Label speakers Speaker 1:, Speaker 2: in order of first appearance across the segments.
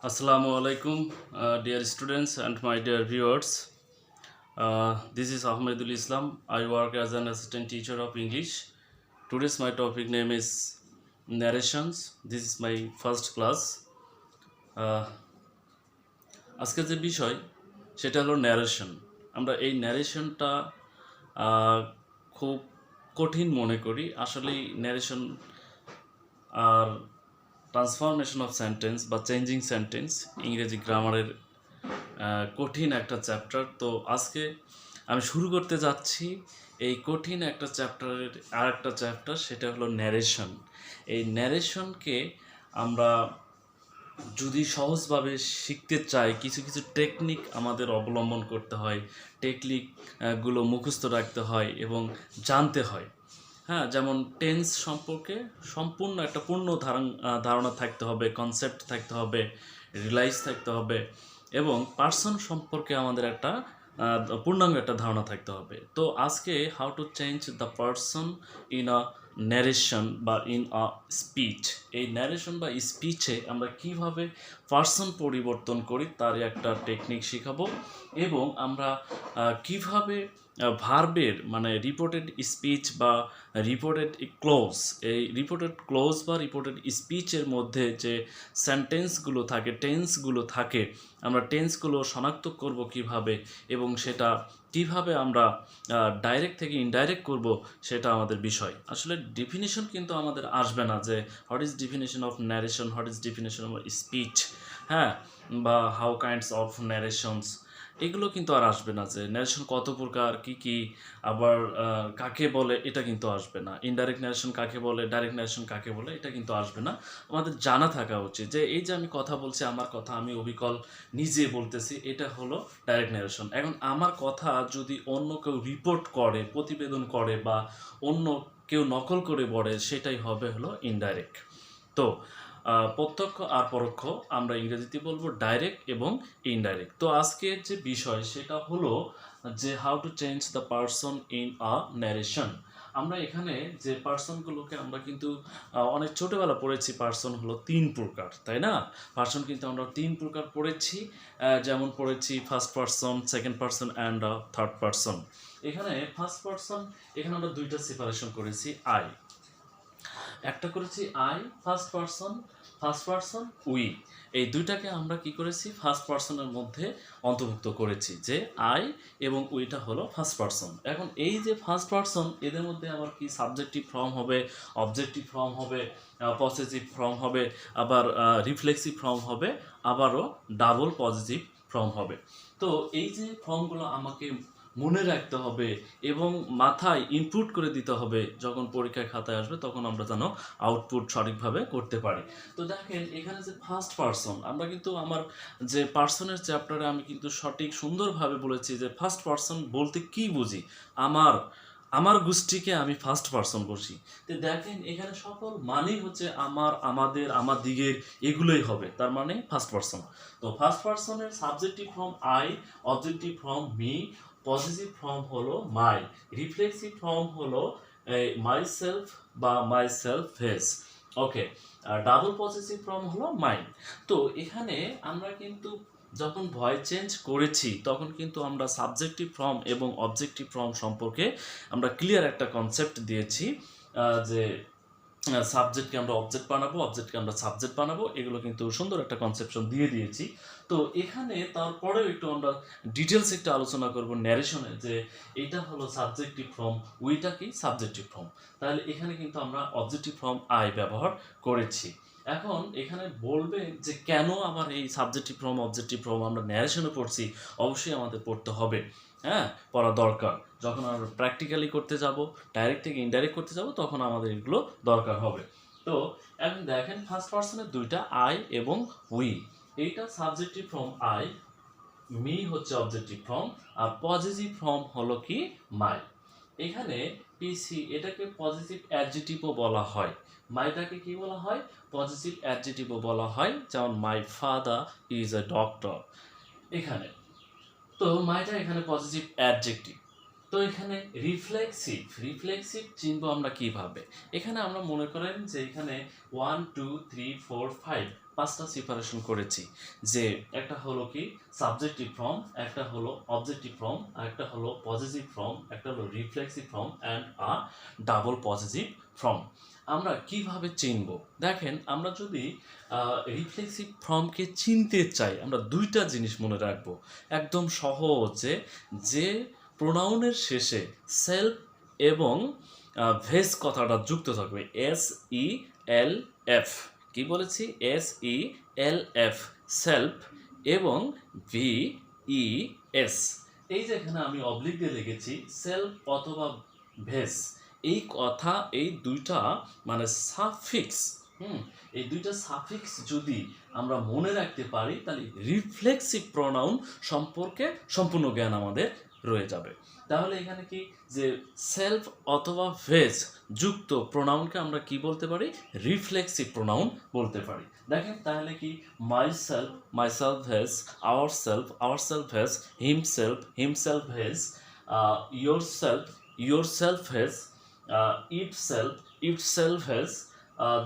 Speaker 1: Assalamu alaikum, dear students and my dear viewers. This is Ahmedul Islam. I work as an assistant teacher of English. Today's my topic name is narrations. This is my first class. Uh, আজকে যে বিষয় সেটা হলো narration. আমরা এই ন্যারেশনটা খুব কঠিন মনে করি। আসলেই ন্যারেশন আর ট্রান্সফরমেশন অফ সেন্টেন্স বা চেঞ্জিং সেন্টেন্স ইংরেজি গ্রামারের কঠিন একটা চ্যাপ্টার। তো আজকে আমি শুরু করতে যাচ্ছি এই কঠিন একটা চ্যাপ্টারের আর একটা চ্যাপ্টার, সেটা হলো ন্যারেশন। এই ন্যারেশনকে আমরা যদি সহজভাবে শিখতে চাই, কিছু কিছু টেকনিক আমাদের অবলম্বন করতে হয়, টেকনিকগুলো মুখস্থ রাখতে হয় এবং জানতে হয়। হ্যাঁ, যেমন টেন্স সম্পর্কে সম্পূর্ণ একটা পূর্ণ ধারণা থাকতে হবে, কনসেপ্ট থাকতে হবে, রিলাইজ থাকতে হবে এবং পার্সন সম্পর্কে আমাদের একটা পূর্ণাঙ্গ একটা ধারণা থাকতে হবে। তো আজকে how to change the person in a narration বা ইন আ স্পিচ, এই ন্যারেশন বা স্পিচে আমরা কিভাবে পার্সন পরিবর্তন করি তার একটা টেকনিক শেখাবো এবং আমরা কিভাবে ভার্বের মানে রিপোর্টেড স্পিচ বা রিপোর্টেড ক্লোজ, এই রিপোর্টেড ক্লোজ বা রিপোর্টেড স্পিচের মধ্যে যে সেন্টেন্সগুলো থাকে, টেন্সগুলো থাকে, আমরা টেন্সগুলো শনাক্ত করব কিভাবে এবং সেটা কিভাবে আমরা ডাইরেক্ট থেকে ইনডাইরেক্ট করব, সেটা আমাদের বিষয়। আসলে ডেফিনিশন কিন্তু আমাদের আসবে না যে what is definition of narration, what is definition of speech, হ্যাঁ, বা হাউ কাইন্ডস অফ ন্যারেশনস, এগুলো কিন্তু আর আসবে না যে ন্যারেশন কত প্রকার, কি কি, আবার কাকে বলে, এটা কিন্তু আসবে না। ইনডাইরেক্ট ন্যারেশন কাকে বলে, ডাইরেক্ট ন্যারেশন কাকে বলে, এটা কিন্তু আসবে না। আমাদের জানা থাকা উচিত যে এই যে আমি কথা বলছি, আমার কথা আমি অবিকল নিজে বলতেছি, এটা হলো ডাইরেক্ট ন্যারেশন। এখন আমার কথা যদি অন্য কেউ রিপোর্ট করে, প্রতিবেদন করে বা অন্য কেউ নকল করে বলে, সেটাই হবে হলো ইনডাইরেক্ট। তো প্রত্যক্ষ আর পরোক্ষ আমরা ইংরেজিতে বলবো ডাইরেক্ট এবং ইনডাইরেক্ট। তো আজকের যে বিষয় সেটা হলো যে how to change the person in a narration. আমরা এখানে যে পার্সনগুলোকে আমরা কিন্তু অনেক ছোটোবেলা পড়েছি, পার্সন হলো তিন প্রকার, তাই না? পার্সন কিন্তু আমরা তিন প্রকার পড়েছি, যেমন পড়েছি first person, second person and third person. এখানে ফার্স্ট পার্সন, এখানে আমরা দুইটা সেপারেশন করেছি, আই একটা করেছি, আই ফার্স্ট পার্সন উই, এই দুইটাকে আমরা কি করেছি ফার্স্ট পার্সনের মধ্যে অন্তর্ভুক্ত করেছি, যে আই এবং উইটা হলো ফার্স্ট পার্সন। এখন এই যে ফার্স্ট পার্সন, এদের মধ্যে আবার কি সাবজেক্টিভ ফর্ম হবে, অবজেক্টিভ ফর্ম হবে, পসেসিভ ফর্ম হবে, আবার রিফ্লেক্সিভ ফর্ম হবে, আবারও ডাবল পজিটিভ ফর্ম হবে। তো এই যে ফর্মগুলো আমাকে মনে রাখতে হবে এবং মাথায় ইনপুট করে দিতে হবে, যখন পরীক্ষায় খাতায় আসবে তখন আমরা যেন আউটপুট সঠিকভাবে করতে পারি। তো দেখেন এখানে যে ফার্স্ট পার্সন, আমরা কিন্তু আমার যে পার্সনের চ্যাপ্টারে আমি কিন্তু সঠিক সুন্দরভাবে বলেছি যে ফার্স্ট পার্সন বলতে কি বুঝি, আমার আমার গোষ্ঠীকে আমি ফার্স্ট পার্সন বসি। তো দেখেন এখানে সকল মানেই হচ্ছে আমার, আমাদের, আমার দিকের, এগুলোই হবে, তার মানে ফার্স্ট পার্সন। তো ফার্স্ট পার্সনের subjective form I, objective form me, positive form হলো মাই, রিফ্লেক্সিভ ফর্ম হলো মাই সেলফ বা my self hedge, okay, double positive form হলো মাইন্ড। তো এখানে আমরা কিন্তু যখন ভয়েস চেঞ্জ করেছি তখন কিন্তু আমরা সাবজেক্টিভ ফর্ম এবং অবজেক্টিভ ফর্ম সম্পর্কে আমরা ক্লিয়ার একটা কনসেপ্ট দিয়েছি, যে সাবজেক্টকে আমরা অবজেক্ট বানাবো, অবজেক্টকে আমরা সাবজেক্ট বানাবো, এগুলো কিন্তু সুন্দর একটা কনসেপশন দিয়ে দিয়েছি। তো এখানে তারপরেও একটু আমরা ডিটেলস একটা আলোচনা করব ন্যারেশনে, যে এটা হলো সাবজেক্টিভ ফর্ম, উইটা কি সাবজেক্টিভ ফর্ম, তাহলে এখানে কিন্তু আমরা অবজেক্টিভ ফর্ম আই ব্যবহার করেছি। এখন এখানে বলবে যে কেন আবার এই সাবজেক্টিভ ফর্ম অবজেক্টিভ ফর্ম আমরা ন্যারেশনে পড়ছি, অবশ্যই আমাদের পড়তে হবে, হ্যাঁ, পড়া দরকার। যখন আমরা প্র্যাকটিক্যালি করতে যাব, ডাইরেক্ট থেকে ইনডাইরেক্ট করতে যাব, তখন আমাদের এগুলো দরকার হবে। তো এখন দেখেন ফার্স্ট পার্সনের দুইটা আই এবং উই, এইটা সাবজেক্টিভ ফর্ম আই, মি হচ্ছে অবজেক্টিভ ফর্ম, আর পজিটিভ ফর্ম হলো কি মাই। এখানে পিসি এটাকে পজিটিভ অ্যাডজেক্টিভও বলা হয়, মাইটাকে কি বলা হয়, পজিটিভ অ্যাডজেক্টিভও বলা হয়, যেমন my father is a doctor. এখানে তো মাইটা এখানে পজিটিভ অ্যাডজেক্টিভ, তো এখানে রিফ্লেক্সিভ চিনবো আমরা কিভাবে? এখানে আমরা মনে করেন যে এখানে 1 2 3 4 5 পাঁচটা সেপারেশন করেছি, যে একটা হলো কি সাবজেক্টিভ ফর্ম, একটা হলো অবজেক্টিভ ফর্ম, আর একটা হলো পজিটিভ ফর্ম, একটা হলো reflexive form and a double positive form. আমরা কিভাবে চিনব? দেখেন, আমরা যদি রিফ্লেক্সিভ ফর্মকে চিনতে চাই, আমরা দুইটা জিনিস মনে রাখবো একদম সহজে, যে প্রোনাউনের শেষে সেলফ এবং ভেস কথাটা যুক্ত থাকবে, SELF। কি বলেছি? SELF, সেলফ, এবং VES। এই যে এখানে আমি অবলিক দিয়ে লিখেছি সেলফ অথবা ভেস, এই কথা, এই দুইটা মানে সাফিক্স। এই দুইটা সাফিক্স যদি আমরা মনে রাখতে পারি, তাহলে রিফ্লেক্সিভ প্রোনাউন সম্পর্কে সম্পূর্ণ জ্ঞান আমাদের রয়ে যাবে। তাহলে এখানে কি, যে সেলফ অথবা ভেস যুক্ত প্রোনাউনকে আমরা কি বলতে পারি? রিফ্লেক্সিভ প্রোনাউন বলতে পারি। দেখেন তাহলে কি, myself has, ourself has, himself has, yourself has, itself has,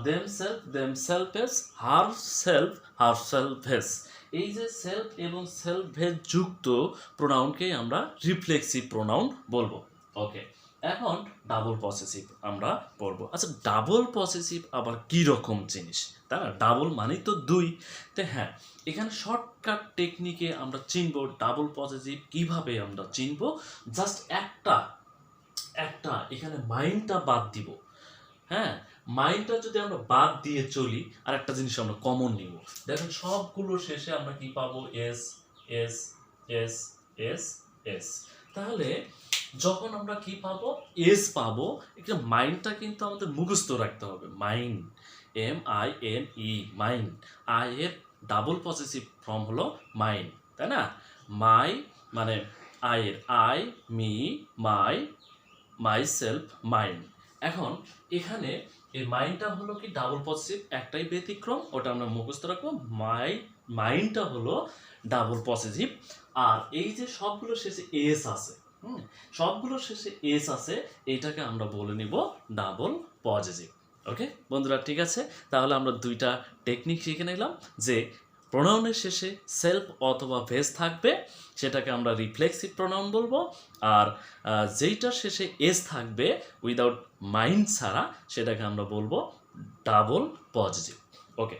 Speaker 1: themself has, herself has। এই যে সেলফ এবং সেলফ ভেজ যুক্ত প্রোনাউনকেই আমরা রিফ্লেক্সিভ প্রোনাউন বলবো। ওকে, এখন ডাবল পসেসিভ আমরা পড়বো। আচ্ছা, ডাবল পসেসিভ আবার কি রকম জিনিস, তাই না? ডাবল মানেই তো দুই। তো হ্যাঁ, এখানে শর্টকাট টেকনিকে আমরা চিনবো ডাবল পসেসিভ কিভাবে আমরা চিনবো। জাস্ট একটা এখানে মাইন্ডটা বাদ দিব। হ্যাঁ, মাইন্ডটা যদি আমরা বাদ দিয়ে চলি, আর একটা জিনিস আমরা কমন নিব। দেখেন সবগুলো শেষে আমরা কি পাবো? S S S S S. তাহলে যখন আমরা কি পাবো? এস পাবো। একটা মাইন্ডটা কিন্তু আমাদের মুখস্থ রাখতে হবে। Mind, MINE, mind. আই এর ডাবল পসেসিভ ফর্ম হলো মাইন্ড, তাই না? মাই মানে আয়ের আই, মি, মাইসেলফ, মাইন্ড। এখন এখানে এই মাইন্ডটা হলো কি ডাবল পসেসিভ, একটাই ব্যতিক্রম, ওটা আমরা মুখস্থ রাখবো। মাইন্ডটা হলো ডাবল পসেসিভ। আর এই যে সবগুলো শেষে এস আছে, সবগুলো শেষে এস আছে, এইটাকে আমরা বলে নিব ডাবল পজিটিভ। ওকে বন্ধুরা, ঠিক আছে। তাহলে আমরা দুইটা টেকনিক শিখে নিলাম, যে প্রোনাউনের শেষে সেলফ অথবা ভেস থাকবে, সেটাকে আমরা রিফ্লেক্সিভ প্রোনাউন বলবো। আর যেইটার শেষে এস থাকবে উইদাউট মাইন্ড ছাড়া, সেটাকে আমরা বলবো ডাবল পজিটিভ। ওকে,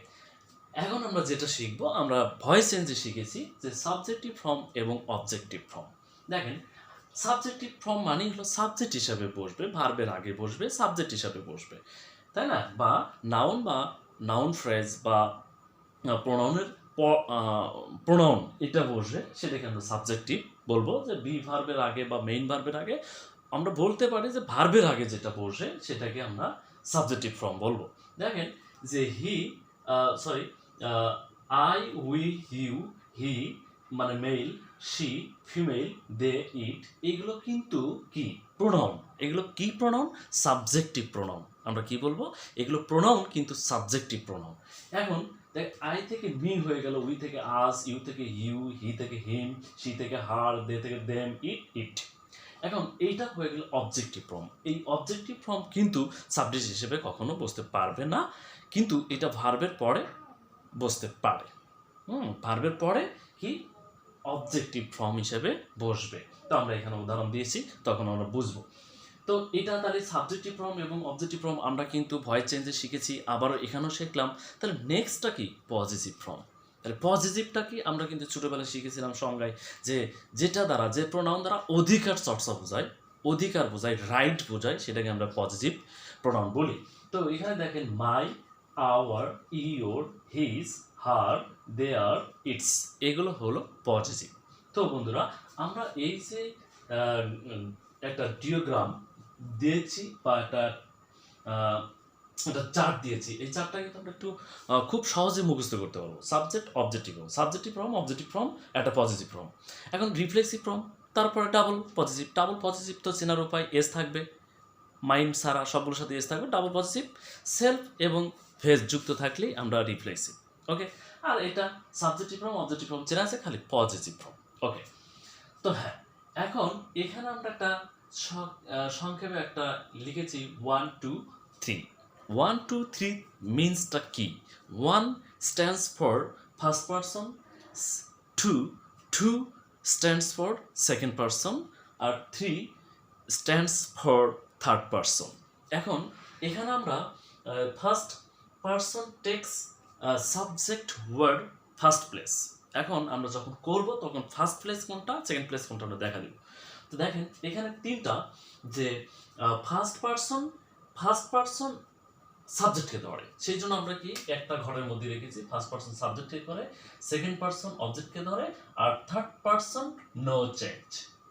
Speaker 1: এখন আমরা যেটা শিখবো, আমরা ভয়েস চেঞ্জে শিখেছি যে সাবজেক্টিভ ফর্ম এবং অবজেক্টিভ ফর্ম। দেখেন, সাবজেক্টিভ ফর্ম মানেই হলো সাবজেক্ট হিসাবে বসবে, ভার্বের আগে বসবে, সাবজেক্ট হিসাবে বসবে, তাই না? বা নাউন ফ্রেজ বা প্রোনাউনের প্রোনাউন এটা বসবে, সেটাকে আমরা সাবজেক্টিভ বলবো। যে বি ভার্বের আগে বা মেইন ভার্বের আগে আমরা বলতে পারি যে ভার্বের আগে যেটা বসে, সেটাকে আমরা সাবজেক্টিভ ফর্ম বলবো। দেখেন যে আই, উই, ইউ, হি মানে মেল, শি ফিমেল, দে ইট, এগুলো কিন্তু কি প্রোনাউন? এগুলো কি প্রোনাউন? Subjective pronoun. আমরা কি বলবো? এগুলো প্রোনাউন কিন্তু সাবজেক্টিভ প্রোনাউন। এখন দেখ, আই থেকে মি হয়ে গেল, উই থেকে আস, ইউ থেকে ইউ, হি থেকে হিম, শি থেকে হার, দে থেকে দেম, ইট। এখন এইটা হয়ে গেল অবজেক্টিভ ফর্ম। এই অবজেক্টিভ ফর্ম কিন্তু সাবজেক্ট হিসেবে কখনো বসতে পারবে না, কিন্তু এটা ভার্বের পরে বসতে পারে। ভার্বের পরে কি অবজেক্টিভ ফর্ম হিসেবে বসবে। তো আমরা এখানে উদাহরণ দিয়েছি, তখন আমরা বুঝবো। তো এটা তাহলে সাবজেক্টিভ ফর্ম এবং অবজেক্টিভ ফর্ম আমরা কিন্তু ভয়েস চেঞ্জে শিখেছি, আবারও এখানেও শিখলাম। তাহলে নেক্সটটা কি? Positive form. তাহলে পজিটিভটা কি? আমরা কিন্তু ছোটোবেলায় শিখেছিলাম সংজ্ঞায়, যে যেটা দ্বারা, যে প্রোনাউন দ্বারা অধিকার চর্চা বোঝায়, অধিকার বোঝায়, রাইট বোঝায়, সেটাকে আমরা পজিটিভ প্রোনাউন বলি। তো এখানে দেখেন my, our, your, his, her, their, its, এগুলো হলো পজিটিভ। তো বন্ধুরা, আমরা এই যে একটা ডিওগ্রাম দিয়েছি বা একটা চার্ট দিয়েছি, এই চার্টটা কিন্তু আমরা একটু খুব সহজে মুখস্থ করতে পারবো। Subject, objective form, objective form, একটা পজিটিভ ফর্ম। এখন রিফ্লেক্সিভ ফর্ম, তারপরে ডাবল পজিটিভ তো চেনার উপায়, এস থাকবে, মাইন্ড ছাড়া সবগুলোর সাথে এস থাকবে, ডাবল পজিটিভ। সেলফ এবং ভেজ যুক্ত থাকলেই আমরা রিফ্লেক্সিভ। ওকে, আর এটা সাবজেক্টিভ ফর্ম, অবজেক্টিভ ফর্ম চেনা আছে, খালি পজিটিভ ফর্ম। ওকে, তো হ্যাঁ, এখন এখানে আমরা একটা সংক্ষেপে একটা লিখেছি 1 2 3। 1 2 3 মিনসটা কি? 1 stands for first person, 2 stands for second person, আর 3 স্ট্যান্ডস ফর থার্ড পারসন। এখন এখানে আমরা first person takes subject word first place. এখন আমরা যখন করব তখন ফার্স্ট প্লেস কোনটা, সেকেন্ড প্লেস কোনটা আমরা দেখা দিব। তো দেখেন এখানে তিনটা, যে ফার্স্ট পারসন সাবজেক্টকে ধরে, সেই জন্য আমরা কি একটা ঘরের মধ্যে রেখেছি, ফার্স্ট পারসন সাবজেক্টকে ধরে, সেকেন্ড পারসন অবজেক্টকে ধরে, আর third person no change.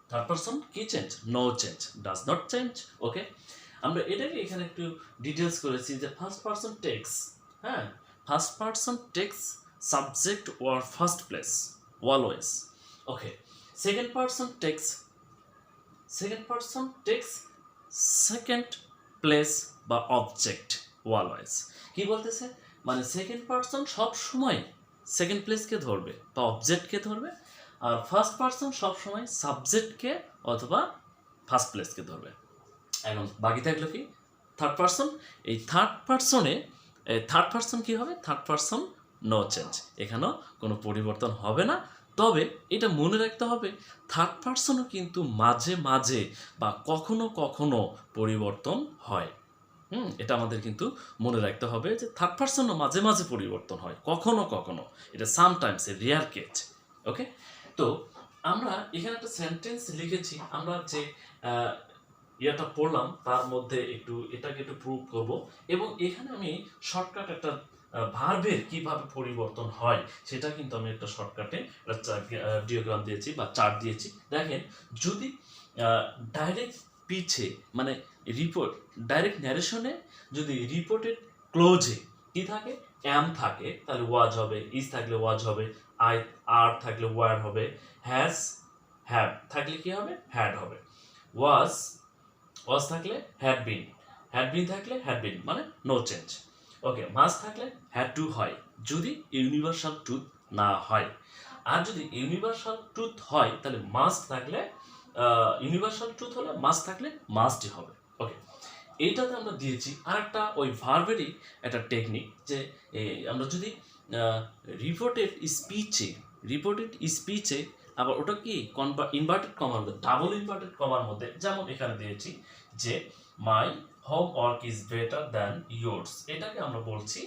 Speaker 1: Third person কি change? No change, does not change. Okay, আমরা এটাকে এখানে একটু ডিটেলস করেছি যে ফার্স্ট পারসন টেক্স, হ্যাঁ, first person takes subject or first place always. Okay, second person takes second place বা object always. কি বলতেছে? মানে সেকেন্ড পারসন সব সময় সেকেন্ড প্লেসকে ধরবে বা অবজেক্টকে ধরবে, আর ফার্স্ট পারসন সব সময় সাবজেক্টকে অথবা ফার্স্ট প্লেসকে ধরবে। এখন বাকি থাকলো কি? Third person. এই থার্ড পারসন কি হবে? থার্ড পারসন নো চেঞ্জ, এখানেও কোনো পরিবর্তন হবে না। তবে এটা মনে রাখতে হবে, থার্ড পারসনও কিন্তু মাঝে মাঝে বা কখনো কখনো পরিবর্তন হয়। এটা আমাদের কিন্তু মনে রাখতে হবে যে থার্ড পারসনও মাঝে মাঝে পরিবর্তন হয়, কখনো কখনো। এটা সামটাইমস এ রেয়ার কেস। ওকে, তো আমরা এখানে একটা সেন্টেন্স লিখেছি, আমরা যে ইয়েটা পড়লাম তার মধ্যে এটাকে একটু প্রুভ করব, এবং এখানে আমি শর্টকাট একটা ভার্বের কিভাবে পরিবর্তন হয় সেটা কিন্তু আমি একটা শর্টকাটে ডিয়াগ্রাম দিয়েছি বা চার্ট দিয়েছি। দেখেন, যদি ডাইরেক্ট পিছে মানে ডাইরেক্ট ন্যারেশনে যদি রিপোর্টেড ক্লোজে কি থাকে, অ্যাম থাকে, তাহলে ওয়াজ হবে, ইজ থাকলে ওয়াজ হবে, আর থাকলে ওয়ার হবে, হ্যাভ থাকলে কি হবে, হ্যাড হবে। ওয়াজ থাকলে হ্যাড বিন থাকলে হ্যাড বিন, মানে নো চেঞ্জ। ওকে, মাস্ট থাকলে হ্যাড টু হয় যদি ইউনিভার্সাল ট্রুথ না হয়, আর যদি ইউনিভার্সাল ট্রুথ হয় তাহলে মাস্ট থাকলে ইউনিভার্সাল ট্রুথ হলে মাস্ট থাকলে মাস্টই হবে। ওকে, এইটাতে আমরা দিয়েছি আর একটা ওই ভার্বেরই একটা টেকনিক, যে আমরা যদি রিপোর্টেড স্পিচে আবার ওটা কি ইনভার্টেড কমার মধ্যে, ডাবল ইনভার্টেড কমার মধ্যে, যেমন এখানে দিয়েছি যে my home work is better than yours, এটাকে আমরা বলছি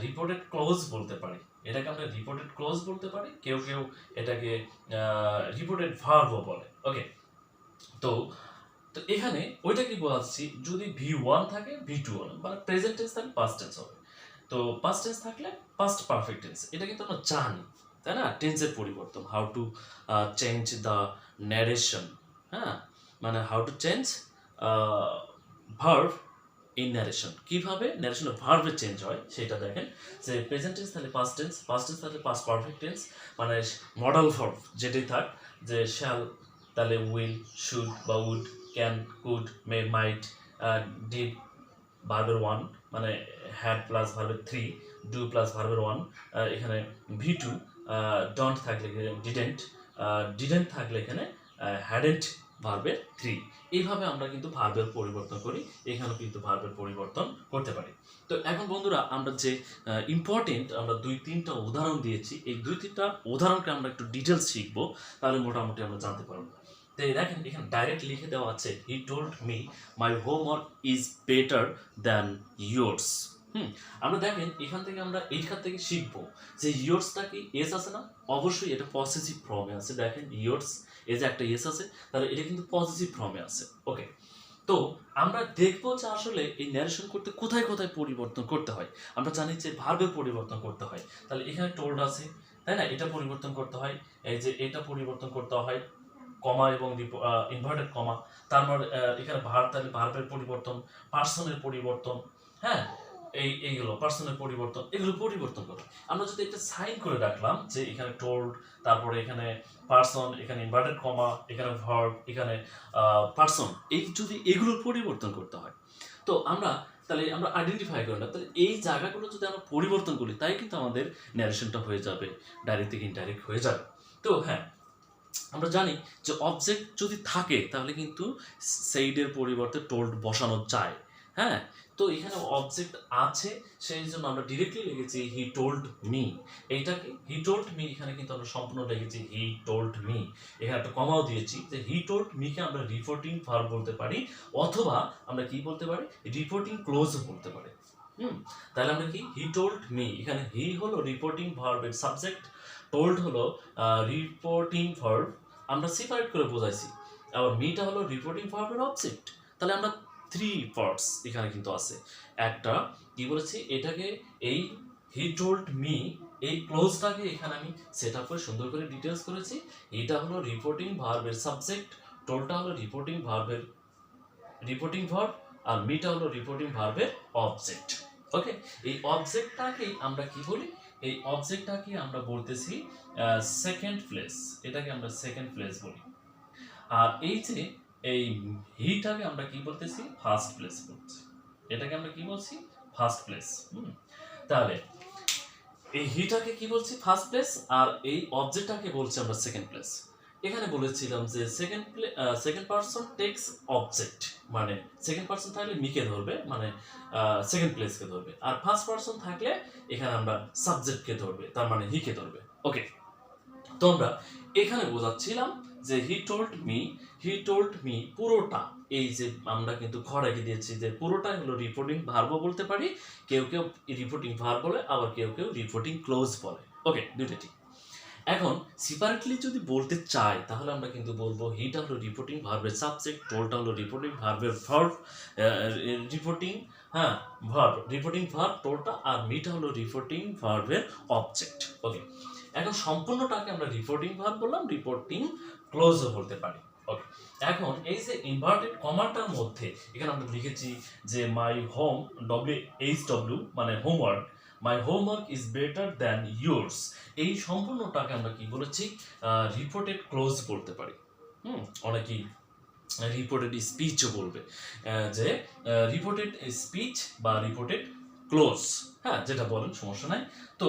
Speaker 1: রিপোর্টেড ক্লোজ বলতে পারি। কেউ এটাকে রিপোর্টেড ভার্বও বলে। ওকে, তো এখানে ওইটা কি বলছি, যদি V1 থাকে V2 হবে, মানে প্রেজেন্ট টেন্স থাকলে পাস্ট টেন্স হবে, তো পাস্ট টেন্স থাকলে পাস্ট পারফেক্ট টেন্স। এটা কিন্তু আমরা জানি, তাই না, টেন্সের পরিবর্তন, how to change the narration, হ্যাঁ, মানে how to change verb in narration, কিভাবে ন্যারেশনের ভার্বে চেঞ্জ হয় সেটা দেখেন। যে প্রেজেন্ট টেন্স তাহলে পাস্ট টেন্স তাহলে পাস্ট পারফেক্ট টেন্স, মানে মডাল ভার্ব যেটাই থাক, যে শ্যাল তাহলে উইল, শুড বা would, can, could, May, mite, did ভার্বের 1 মানে হ্যাড প্লাস ভার্বের 3, ডু প্লাস ভার্বের 1, এখানে V2, ডন্ট থাকলে ডিডেন্ট থাকলে এখানে হ্যাডেন্ট ভার্বের 3। এইভাবে আমরা কিন্তু ভার্বের পরিবর্তন করি, এখানেও কিন্তু ভার্বের পরিবর্তন করতে পারি। তো এখন বন্ধুরা, আমরা যে ইম্পর্টেন্ট আমরা 2-3টা উদাহরণ দিয়েছি, এই 2-3টা উদাহরণকে আমরা একটু ডিটেলস শিখবো, তাহলে মোটামুটি আমরা জানতে পারবো। তো দেখেন এখানে ডাইরেক্ট লিখে দেওয়া আছে, হি told me my homework is better than yours. আমরা দেখেন এখান থেকে শিখবো যে ইয়োর্সটা কি এস আছে না, অবশ্যই এটা পসেসিভ ফর্মে আছে। দেখেন ইয়োর্স এ যে একটা এস আছে, তাহলে এটা কিন্তু পসেসিভ ফর্মে আছে। ওকে, তো আমরা দেখবো যে আসলে এই ন্যারেশন করতে কোথায় কোথায় পরিবর্তন করতে হয়। আমরা জানি যে ভার্বের পরিবর্তন করতে হয়, তাহলে এখানে টোল্ড আছে, তাই না, এটা পরিবর্তন করতে হয়, এই যে এটা পরিবর্তন করতে হয়, কমা এবং ইনভার্টেড কমা, তারপর এখানে ভার্ব, তাহলে ভার্বের পরিবর্তন, পার্সনের পরিবর্তন, হ্যাঁ, এইগুলো পার্সনের পরিবর্তন, এগুলো পরিবর্তন করে আমরা যদি একটা সাইন করে রাখলাম যে এখানে টোল্ড, তারপরে এখানে পার্সন, এখানে ইনভার্টেড কমা, এখানে ভার্ব, এখানে পার্সন, এই যদি এগুলোর পরিবর্তন করতে হয়, তো তাহলে আমরা আইডেন্টিফাই করলাম, তাহলে এই জায়গাগুলো যদি আমরা পরিবর্তন করি তাই কিন্তু আমাদের ন্যারেশনটা হয়ে যাবে, ডাইরেক্ট থেকে ইনডাইরেক্ট হয়ে যাবে। তো হ্যাঁ,
Speaker 2: আমরা জানি যে অবজেক্ট যদি থাকে তাহলে কিন্তু সেইডের পরিবর্তে টোল্ড বসানো যায়। হ্যাঁ, তো এখানে অবজেক্ট আছে, সেই জন্য আমরা ডিরেক্টলি লিখেছি হি টোল্ড মি। এইটাকে হি টোল্ড মি, এখানে কিন্তু আমরা সম্পূর্ণ লিখেছি হি টোল্ড মি। এখানে একটা কমাও দিয়েছি যে হি টোল্ড মিকে আমরা রিপোর্টিং ভার্ব বলতে পারি, অথবা আমরা কি বলতে পারি, রিপোর্টিং ক্লোজ বলতে পারি। তাহলে আমরা কি হি টোল্ড মি, এখানে হি হলো রিপোর্টিং ভার্বের সাবজেক্ট, টোল্ড হলো রিপোর্টিং ভার্ব, আমরা সেপারেট করে বোঝাইছি। আবার মিটা হলো রিপোর্টিং ভার্বের অবজেক্ট। তাহলে আমরা 3 পার্টস এখানে কিন্তু আছে। একটা কি বলেছি, এটাকে এই হি টোল্ড মি, এই ক্লোজটাকে এখানে আমি সেট আপ করে সুন্দর করে ডিটেলস করেছি। এটা হলো রিপোর্টিং ভার্বের সাবজেক্ট, টোলটা হলো রিপোর্টিং ভার্বের রিপোর্টিং ভার্ব, আর মিটা হলো রিপোর্টিং ভার্বের অবজেক্ট। ওকে, এই অবজেক্টটাকেই আমরা কি বলি, এই অবজেক্টটাকে আমরা বলতেছি সেকেন্ড প্লেস, এটাকে আমরা সেকেন্ড প্লেস বলি। আর এই যে এই হিটাকে আমরা কি বলতেছি, ফার্স্ট প্লেস বলছি। এটাকে আমরা কি বলছি, ফার্স্ট প্লেস। তাহলে এই হিটাকে কি বলছি, ফার্স্ট প্লেস, আর এই অবজেক্টটাকে বলছি আমরা সেকেন্ড প্লেস। এখানে বলেছিলাম যে সেকেন্ড পারসন টেক্স অবজেক্ট, মানে সেকেন্ড পারসন থাকলে মিকে ধরবে, মানে সেকেন্ড প্লেসকে ধরবে, আর ফার্স্ট পারসন থাকলে এখানে আমরা সাবজেক্টকে ধরবে, তার মানে হিকে ধরবে। ওকে, তো আমরা এখানে বোঝাচ্ছিলাম যে হি টোল্ড মি পুরোটা, এই যে আমরা কিন্তু ঘর এঁকে দিয়েছি যে পুরোটাই হলো রিপোর্টিং ভার্বও বলতে পারি, কেউ কেউ রিপোর্টিং ভার্ব বলে, আবার কেউ কেউ রিপোর্টিং ক্লোজ বলে। ওকে, দুইটা ঠিক। এখন সেপারেটলি যদি বলতে চাই তাহলে আমরা কিন্তু বলবো হিটা হলো রিপোর্টিং ভার্বের সাবজেক্ট, টোলটা হলো রিপোর্টিং ভার্বের ভার্ব, রিপোর্টিং ভার্ব টোলটা, আর মিটা হলো রিপোর্টিং ভার্বের অবজেক্ট। ওকে, এখন সম্পূর্ণটাকে আমরা রিপোর্টিং ভার্ব বললাম, রিপোর্টিং ক্লোজও বলতে পারি। ওকে, এখন এই যে ইনভার্টেড কমাটার মধ্যে এখানে আমরা লিখেছি যে মাই হোম WHW মানে homework, my homework is better than yours, এই সম্পূর্ণটাকে আমরা কি বলেছি, রিপোর্টেড ক্লোজ বলতে পারি। অনেকেই রিপোর্টেড স্পিচও বলবে, যে রিপোর্টেড স্পিচ বা রিপোর্টেড ক্লোজ, হ্যাঁ যেটা বলেন সমস্যা নাই। তো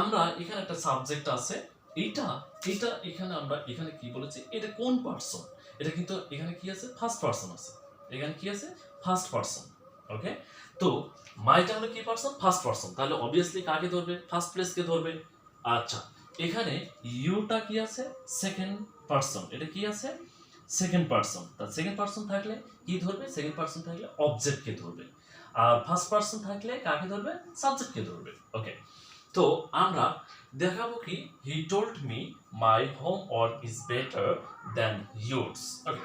Speaker 2: আমরা এখানে একটা সাবজেক্ট আছে, এটা এখানে আমরা এখানে কি বলেছি, এটা কোন পারসন, এটা কিন্তু এখানে কি আছে, ফার্স্ট পারসন আছে, এখানে কি আছে, ফার্স্ট পারসন। ওকে, তো মাইটা হলো কি পারসন, ফার্স্ট পারসন, তাহলে অবভিয়াসলি কাকে ধরবে, ফার্স্ট প্লেসকে ধরবে। আচ্ছা, এখানে ইউটা কি আছে, সেকেন্ড পারসন, এটা কি আছে, সেকেন্ড পারসন, তার সেকেন্ড পারসন থাকলে কি ধরবে, সেকেন্ড পারসন থাকলে অবজেক্টকে ধরবে, আর ফার্স্ট পারসন থাকলে কাকে ধরবে, সাবজেক্টকে ধরবে। ওকে, তো আমরা দেখাবো কি, he told me my homework is better than yours. Okay,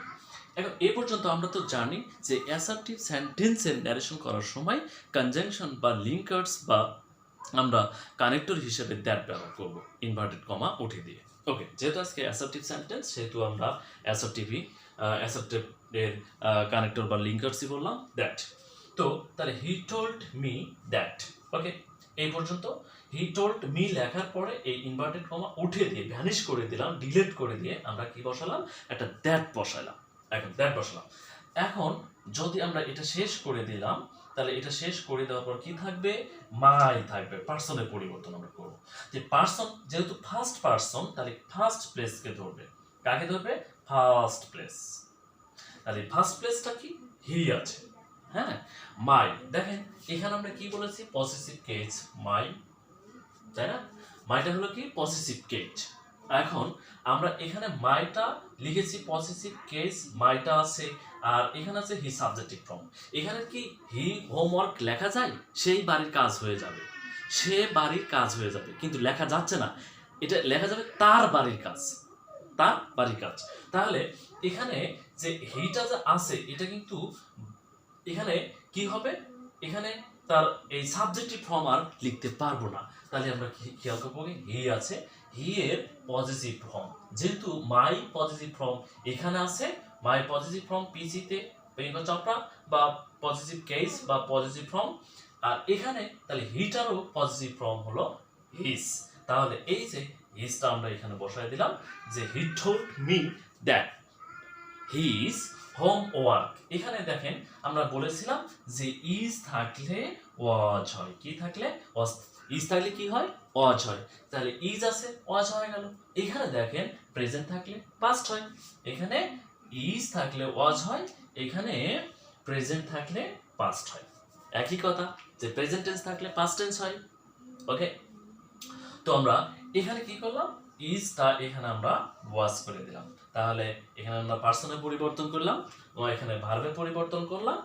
Speaker 2: এখন এ পর্যন্ত আমরা তো জানি যে অ্যাসার্টিভ সেন্টেন্সের ন্যারেশন করার সময় কনজাংশন বা লিঙ্কার্স বা আমরা কানেক্টর হিসেবে দ্যাট ব্যবহার করব, ইনভার্টেড কমা উঠে দিয়ে। ওকে, যেহেতু আজকে অ্যাসার্টিভ সেন্টেন্স সেহেতু আমরা অ্যাসার্টিভের কানেক্টর বা লিঙ্কার্সই বললাম, দ্যাট। তো তাহলে হি টোল্ড মি দ্যাট। ওকে, এই পর্যন্ত হি টোল্ড মি লেখার পরে এই ইনভার্টেড কমা উঠে দিয়ে ভ্যানিশ করে দিলাম, ডিলিট করে দিয়ে আমরা কি বসালাম, একটা দ্যাট বসালাম। এখন দ্যাট বসালাম, এখন যদি আমরা এটা শেষ করে দিলাম, তাহলে এটা শেষ করে দেওয়ার পর কি থাকবে, মাই থাকবে, পার্সনের পরিবর্তন আমরা করব। যে পার্সন যেহেতু ফার্স্ট পার্সন, তাহলে ফার্স্ট প্লেসকে ধরবে, কাকে ধরবে, ফার্স্ট প্লেস। তাহলে ফার্স্ট প্লেসটা কি, হি আছে। হ্যাঁ, মাই, দেখেন এখানে আমরা কি বলেছি, পসেসিভ কেস মাই, তাই না, মাইটা হলো কি পসেসিভ কেস। এখন আমরা এখানে মাইটা লিখেছি পসেসিভ কেস, মাইটা আছে, আর এখানে আছে হি সাবজেক্টিভ ফর্ম। এখানে কি হি হোমওয়ার্ক লেখা যায়, সেই বাড়ির কাজ হয়ে যাবে, সে বাড়ির কাজ হয়ে যাবে, কিন্তু লেখা যাচ্ছে না, এটা লেখা যাবে তার বাড়ির কাজ, তার বাড়ির কাজ। তাহলে এখানে যে হিটা যে আছে এটা কিন্তু এখানে কি হবে, এখানে তার এই সাবজেক্টিভ ফর্ম আর লিখতে পারবো না। তাহলে আমরা খেয়াল করবো হি আছে, হি এর পজিটিভ ফর্ম, যেহেতু মাই পজিটিভ ফর্ম এখানে আছে, মাই পজিটিভ ফর্ম পিসিতে পেঙ্গল চাপড়া বা পজিটিভ কেস বা পজিটিভ ফর্ম, আর এখানে তাহলে হিটারও পজিটিভ ফর্ম হলো হিস। তাহলে এই যে হিসটা আমরা এখানে বসায় দিলাম, যে হি told me that his homework. এখানে দেখেন আমরা বলেছিলাম যে ইজ থাকলে ওয়াজ হয়, কি থাকলে ওয়াজ ইজ থাকলে কি হয়, ওয়াজ হয়। তাহলে ইজ আছে, ওয়াজ হয়ে গেল। এখানে দেখেন প্রেজেন্ট থাকলে পাস্ট হয়, এখানে ইজ থাকলে ওয়াজ হয়, এখানে প্রেজেন্ট থাকলে পাস্ট হয়। একই কথা, যে প্রেজেন্ট টেন্স থাকলে পাস্ট টেন্স হয়। ওকে, তো আমরা এখানে কি করলাম, ইজটা এখানে আমরা ওয়াজ করে দিলাম। তাহলে এখানে আমরা পার্সনের পরিবর্তন করলাম এবং এখানে ভার্বের পরিবর্তন করলাম।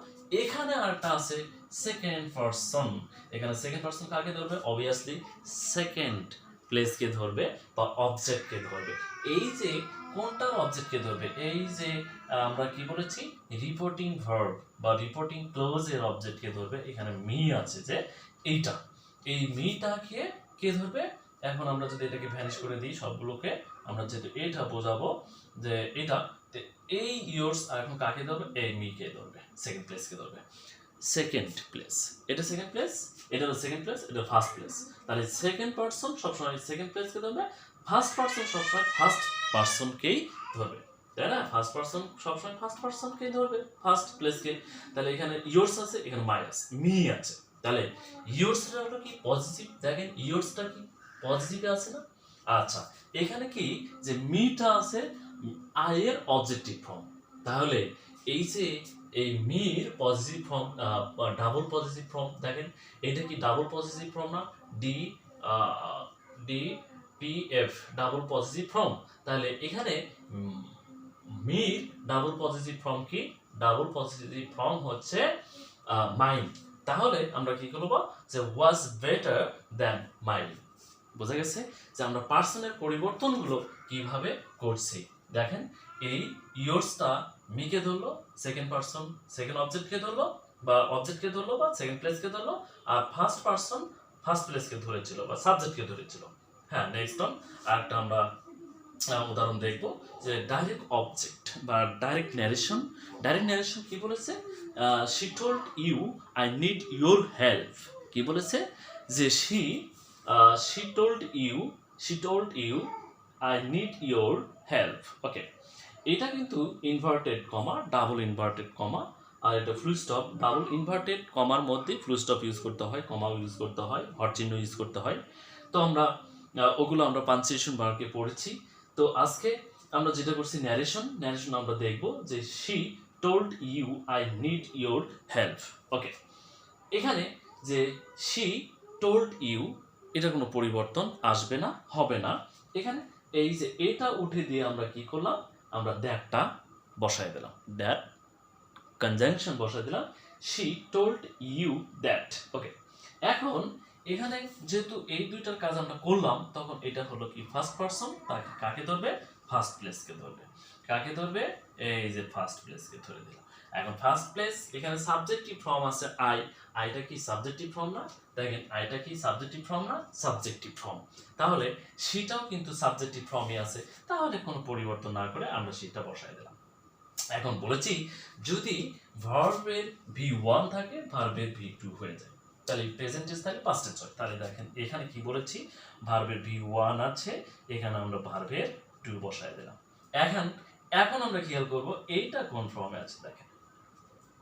Speaker 2: এখানে আরেকটা আছে সেকেন্ড পারসন। এখানে সেকেন্ড পারসন কাকে ধরবে, অবভিয়াসলি সেকেন্ড প্লেসকে ধরবে বা অবজেক্টকে ধরবে। এই যে কোনটার অবজেক্টকে ধরবে, এই যে আমরা কি বলেছি, রিপোর্টিং ভার্ব বা রিপোর্টিং ক্লোজের অবজেক্টকে ধরবে। এখানে মি আছে যে এইটা, এই মিটাকে কে ধরবে। এখন আমরা যদি এটাকে ভ্যানিশ করে দিই সবগুলোকে, আমরা যেহেতু এটা বোঝাবো যে এটা, এই ইয়ার্স এখন কাকে ধরবে, এই মি কে ধরবে, সেকেন্ড প্লেসকে ধরবে। সেকেন্ড প্লেস, এটা সেকেন্ড প্লেস, এটা হলো সেকেন্ড প্লেস, এটা ফার্স্ট প্লেস। তাহলে সেকেন্ড পারসন সবসময় সেকেন্ড প্লেসকে ধরবে, ফার্স্ট পারসন সবসময় ফার্স্ট পারসনকেই ধরবে, তাই না? ফার্স্ট পারসন সবসময় ফার্স্ট পারসনকেই ধরবে, ফার্স্ট প্লেসকে। তাহলে এখানে ইয়ার্স আছে, এখানে মাইনাস মি আছে। তাহলে ইয়ার্সটা হলো কি পজিটিভ, দেখেন ইয়ার্সটা কি পজিটিভে আছে না? আচ্ছা, এখানে কি যে মিটা আছে আই এর অবজেক্টিভ ফর্ম। তাহলে এই যে এই Mir positive form, double positive form, দেখেন এটা কি ডাবল পজিটিভ ফর্ম না, D D P F, double positive form. তাহলে এখানে মির ডাবল পজিটিভ ফর্ম কি, ডাবল পজিটিভ ফর্ম হচ্ছে মাইন। তাহলে আমরা কি করব, যে ওয়াজ বেটার দ্যান মাইন। বোঝা গেছে যে আমরা পার্সনের পরিবর্তনগুলো কিভাবে করছি। দেখেন এই ইয়ার্সটা মিকে ধরলো, সেকেন্ড পার্সন সেকেন্ড অবজেক্টকে ধরলো বা অবজেক্টকে ধরলো বা সেকেন্ড প্লেসকে ধরলো, আর ফার্স্ট পার্সন ফার্স্ট প্লেসকে ধরেছিল বা সাবজেক্টকে ধরেছিল। হ্যাঁ, নেক্সট অন আরেকটা আমরা উদাহরণ দেখব, যে ডাইরেক্ট অবজেক্ট বা ডাইরেক্ট ন্যারেশন। ডাইরেক্ট ন্যারেশন কি বলেছে, she told you I need your help. কি বলেছে, যে she told you I need your help. Okay, এটা কিন্তু inverted comma, double inverted comma, আর এটা ফুল স্টপ। ডাবল ইনভার্টেড কমার মধ্যে ফুল স্টপ ইউজ করতে হয়, কমাও ইউজ করতে হয়, হট চিহ্ন ইউজ করতে হয়। তো আমরা ওগুলো আমরা পাঞ্চুয়েশন মার্কে পড়েছি। তো আজকে আমরা যেটা করছি ন্যারেশন আমরা দেখব, যে she told you I need your help. ওকে, এখানে যে she told you, এটা কোনো পরিবর্তন আসবে না, হবে না। এখানে এই যে এটা উঠে দিয়ে আমরা কি করলাম, আমরা দ্যাটটা বসায় দিলাম, দ্যাট কনজাংশন বসায় দিলাম, she told you that. ওকে, এখন এখানে যেহেতু এই দুইটার কাজ আমরা করলাম, তখন এটা হলো কি ফার্স্ট পারসন, তাকে কাকে ধরবে, ফার্স্ট প্লেসকে ধরবে। কাকে ধরবে, এই যে ফার্স্ট প্লেসকে ধরে দিলাম। এখন ফার্স্ট প্লেস, এখানে সাবজেক্টিভ ফর্ম আছে আই, আইটা কি সাবজেক্টিভ ফর্ম না? দেখেন আইটা কি সাবজেক্টিভ ফর্ম না? Subjective form. তাহলে সেটাও কিন্তু সাবজেক্টিভ ফর্মই আছে, তাহলে কোনো পরিবর্তন না করে আমরা সেটা বসায় দিলাম। এখন বলেছি যদি ভার্বের V1 থাকে, ভার্বের V2 হয়ে যায়, তাহলে প্রেজেন্ট টেন্স থাকে পাস্ট টেন্স হয়। তাহলে দেখেন এখানে কি বলেছি, ভার্বের V1 আছে, এখানে আমরা ভার্বের 2 বসায় দিলাম। এখন আমরা খেয়াল করব এইটা কোন ফর্মে আছে। দেখেন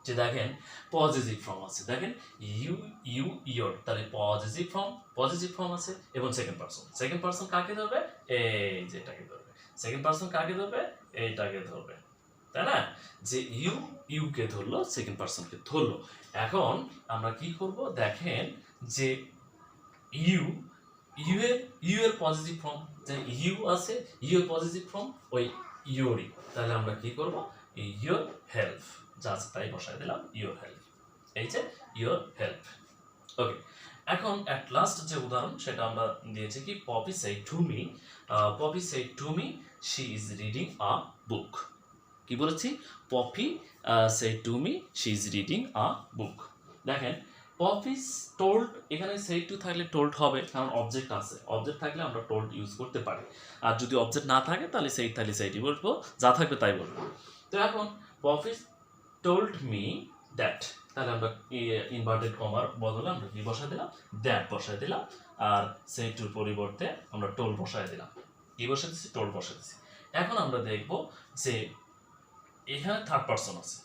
Speaker 2: যে দেখেন পজিটিভ ফর্ম আছে, দেখেন ইউ ইয়োর, তাহলে পজিটিভ ফর্ম আছে এবং সেকেন্ড পারসন কাকে ধরবে, এই যেটাকে ধরবে। সেকেন্ড পারসন কাকে ধরবে, এইটাকে ধরবে, তাই না? যে ইউ কে ধরলো, সেকেন্ড পারসনকে ধরলো। এখন আমরা কি করব, দেখেন যে ইউ এর পজিটিভ ফর্ম, যে ইউ আছে, ইউ এর পজিটিভ ফর্ম ওই ইউরই। তাহলে আমরা কি করব, ইউর হেল্প যা আছে তাই বসায় দিলাম, ইউর হেল্প। এই যে ইউর হেল্প। ওকে, এখন অ্যাট লাস্ট যে উদাহরণ সেটা আমরা দিয়েছি কি, Poppy said to me she is reading a book. কি বলেছি, Poppy said to me she is reading a book. দেখেন পপি টোল্ড, এখানে সেড টু থাকলে টোল্ড হবে, কারণ অবজেক্ট আছে, অবজেক্ট থাকলে আমরা টোল্ড ইউজ করতে পারি। আর যদি অবজেক্ট না থাকে তাহলে সেইড থাকলে সেইডই বলবো, যা থাকবে তাই বলবো। তো এখন পপি টোল্ড মি দ্যাট, তাহলে আমরা ইনভার্টেড কমার বদলে আমরা কি বসায় দিলাম, দ্যাট বসায় দিলাম। আর সেড টুর পরিবর্তে আমরা টোল্ড বসায় দিলাম। কি বসায় দিচ্ছি, টোল্ড বসায় দিচ্ছি। এখন আমরা দেখব যে এখানে থার্ড পারসন আছে,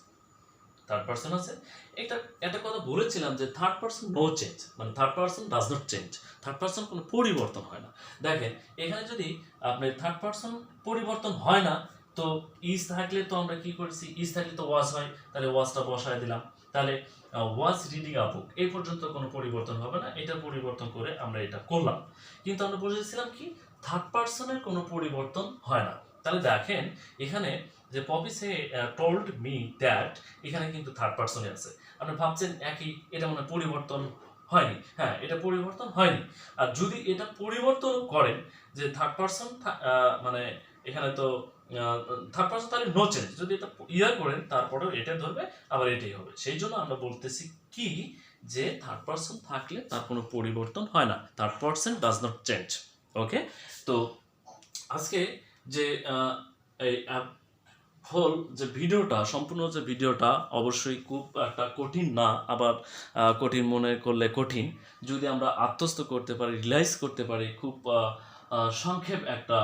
Speaker 2: থার্ড পার্সন আছে। এটা একটা কথা বলেছিলাম যে থার্ড পার্সন নো চেঞ্জ, মানে third person does not change, third person কোনো পরিবর্তন হয় না। দেখেন এখানে যদি আপনার থার্ড পার্সন পরিবর্তন হয় না, তো ইজ থাকলে তো আমরা কি করেছি, ইজ থাকলে তো ওয়াজ হয়, তাহলে ওয়াজটা বসায় দিলাম। তাহলে ওয়াজ রিডিং আ বুক এই পর্যন্ত কোনো পরিবর্তন হবে না, এটা পরিবর্তন করে আমরা এটা করলাম। কিন্তু আমরা বুঝেছিলাম কি থার্ড পার্সনের কোনো পরিবর্তন হয় না। তাহলে দেখেন এখানে যে পপি সে টোল্ড মি দ্যাট, এখানে কিন্তু থার্ড পার্সনে আছে। আপনি ভাবছেন একই, এটা মনে হয় পরিবর্তন হয়নি। হ্যাঁ, এটা পরিবর্তন হয়নি। আর যদি এটা পরিবর্তন করেন যে থার্ড পার্সন, মানে এখানে তো থার্ড পার্সন তাহলে নো চেঞ্জ, যদি এটা করেন তারপরেও এটা ধরবে, আবার এটাই হবে। সেই জন্য আমরা বলতেছি কি যে থার্ড পার্সন থাকলে তার কোনো পরিবর্তন হয় না, third person does not change. Okay, তো আজকে যে এই হোল যে ভিডিওটা, সম্পূর্ণ যে ভিডিওটা অবশ্যই খুব একটা কঠিন না, আবার কঠিন মনে করলে কঠিন। যদি আমরা আত্মস্থ করতে পারি, রিয়েলাইজ করতে পারি, খুব সংক্ষেপ একটা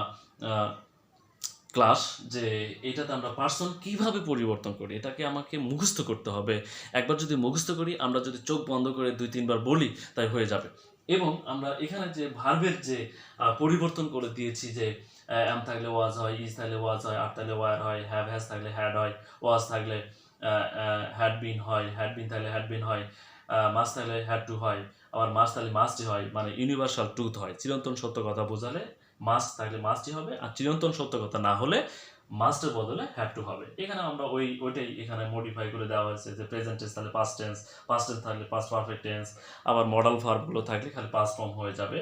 Speaker 2: ক্লাস, যে এটাতে আমরা পার্সন কিভাবে পরিবর্তন করি, এটাকে আমাকে মুখস্থ করতে হবে। একবার যদি মুখস্থ করি, আমরা যদি চোখ বন্ধ করে 2-3 বার বলি, তাই হয়ে যাবে। এবং আমরা এখানে যে ভার্বের যে পরিবর্তন করে দিয়েছি, যে এম থাকলে ওয়াজ হয়, ইজ থাকলে ওয়াজ হয়, আর থাকলে ওয়ার হয়, হ্যাভ হ্যাজ থাকলে হ্যাড হয়, ওয়াজ থাকলে হ্যাড বিন হয়, হ্যাড বিন থাকলে হ্যাড বিন হয়, মাস্ট থাকলে হ্যাড টু হয়, আবার মাস্ট থাকলে মাস্টই হয়, মানে ইউনিভার্সাল ট্রুথ হয়। চিরন্তন সত্য কথা বোঝালে মাস্ট থাকলে মাস্টই হবে, আর চিরন্তন সত্য কথা না হলে মাস্টের বদলে হ্যাড টু হবে। এখানে আমরা ওইটাই এখানে মডিফাই করে দেওয়া হয়েছে, যে প্রেজেন্ট টেন্স থাকলে পাস্ট টেন্স, পাস্ট টেন্স থাকলে পাস্ট পারফেক্ট টেন্স, আবার মডাল ভার্বগুলো থাকলে খালি পাস্ট ফর্ম হয়ে যাবে,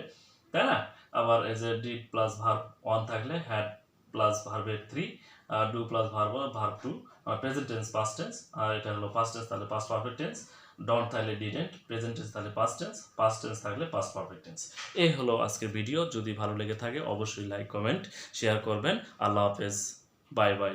Speaker 2: তাই না? আবার as a did plus verb 1 থাকলে হ্যাড প্লাস ভার্বের 3, do plus verb 2, present tense past tense, আর এটা হলো পাস্ট টেন্স তাহলে পাস্ট পারফেক্ট টেন্স, ডন্ট থাকলে ডিডেন্ট, প্রেজেন্ট টেন্স থাকলে পাস্ট টেন্স থাকলে পাস্ট পারফেক্ট টেন্স। এই হলো আজকের ভিডিও। যদি ভালো লেগে থাকে অবশ্যই লাইক, কমেন্ট, শেয়ার করবেন। আল্লাহ হাফেজ, বাই বাই।